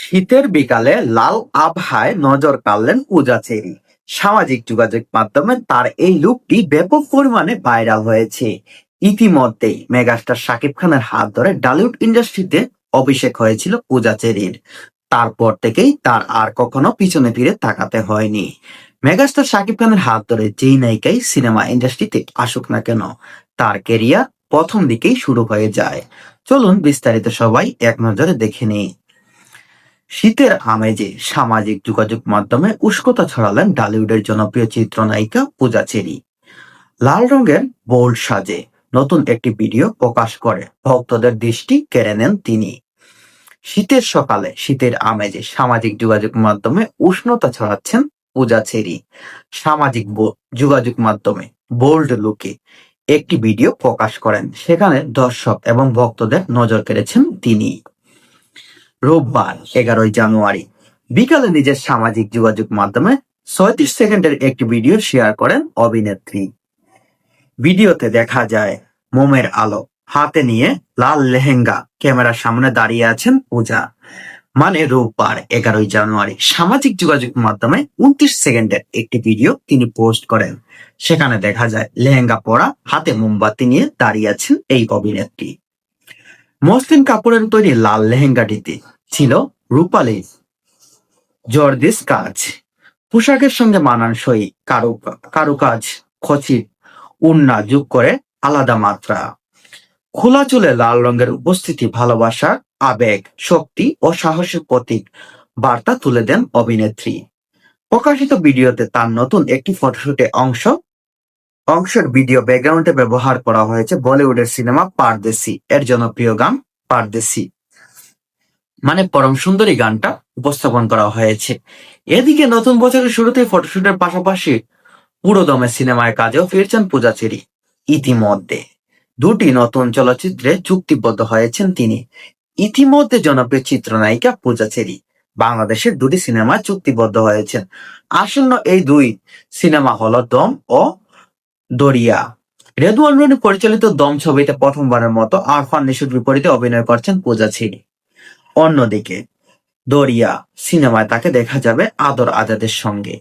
শীতের বিকালে লাল আবহাওয়ায় নজর কাড়লেন পূজা চেরি। সামাজিক যোগাযোগ মাধ্যমে তার এই লুকটি ব্যাপক পরিমাণে ভাইরাল হয়েছে। ইতিমধ্যেই মেগাস্টার শাকিব খানের হাত ধরে টলিউড ইন্ডাস্ট্রিতে অভিষেক হয়েছিল পূজা চেরির। তারপর থেকেই তার আর কখনো পিছনে ফিরে তাকাতে হয়নি। মেগাস্টার শাকিব খানের হাত ধরে যেই নায়িকাই সিনেমা ইন্ডাস্ট্রিতে আসুক না কেন, তার কেরিয়ার প্রথম দিকেই শুরু হয়ে যায়। চলুন বিস্তারিত সবাই এক নজরে দেখে নিই। শীতের আমেজে সামাজিক যোগাযোগ মাধ্যমে উষ্ণতা ছড়ালেন টলিউডের জনপ্রিয় চিত্রনায়িকা পূজা চেরি। লাল রঙের বোল্ড সাজে নতুন একটি ভিডিও প্রকাশ করে ভক্তদের দৃষ্টি কেড়ে নেন তিনি। শীতের সকালে শীতের আমেজে সামাজিক যোগাযোগ মাধ্যমে উষ্ণতা ছড়াচ্ছেন পূজা চেরি। সামাজিক যোগাযোগ মাধ্যমে বোল্ড লুকে একটি ভিডিও প্রকাশ করেন, সেখানে দর্শক এবং ভক্তদের নজর কেড়েছেন তিনি। রোববার 11 জানুয়ারি বিকালে নিজের সামাজিক যোগাযোগ মাধ্যমে 36 সেকেন্ডের একটি ভিডিও শেয়ার করেন অভিনেত্রী। ভিডিওতে দেখা যায় মোমের আলো হাতে নিয়ে লাল লেহেঙ্গা ক্যামেরার সামনে দাঁড়িয়ে আছেন পূজা। মানে রোববার 11 জানুয়ারি সামাজিক যোগাযোগ মাধ্যমে 29 সেকেন্ডের একটি ভিডিও তিনি পোস্ট করেন। সেখানে দেখা যায় লেহেঙ্গা পরা, হাতে মোমবাতি নিয়ে দাঁড়িয়ে আছেন এই অভিনেত্রী। মসলিন কাপড়ের তৈরি লাল লেহেঙ্গাটিতে ছিল রূপালী জর্দিস কাজ। পোশাকের সঙ্গে মানানসই কারুকাজ, খচিত ওড়না যোগ করে আলাদা মাত্রা। খোলা চুলে লাল রঙের উপস্থিতি ভালোবাসা, আবেগ, শক্তি ও সাহসের প্রতীক বার্তা তুলে দেন অভিনেত্রী। প্রকাশিত ভিডিওতে তার নতুন একটি ফটোশুটে অংশের ভিডিও ব্যাকগ্রাউন্ডে ব্যবহার করা হয়েছে বলিউডের সিনেমা পারদেসি এর জনপ্রিয় গান পারদেসি, মানে পরম সুন্দরী গানটা উপস্থাপন করা হয়েছে। এদিকে নতুন বছরের শুরুতেই ফটোশুটের পাশাপাশি পুরোদমে সিনেমায় কাজেও ফিরছেন পূজা চেরি। ইতিমধ্যে দুটি নতুন চলচ্চিত্রে চুক্তিবদ্ধ হয়েছেন তিনি। ইতিমধ্যে জনপ্রিয় চিত্রনায়িকা পূজা চেরি বাংলাদেশের দুটি সিনেমায় চুক্তিবদ্ধ হয়েছেন। আসন্ন এই দুই সিনেমা হলো দম ও দরিয়া। রেদওয়ান রনি পরিচালিত দম ছবিতে প্রথমবারের মতো আরফান নিশোর বিপরীতে অভিনয় করছেন পূজা চেরি। অন্যদিকে দরিয়া সিনেমায় তাকে দেখা যাবে আদর আজাদের সঙ্গে।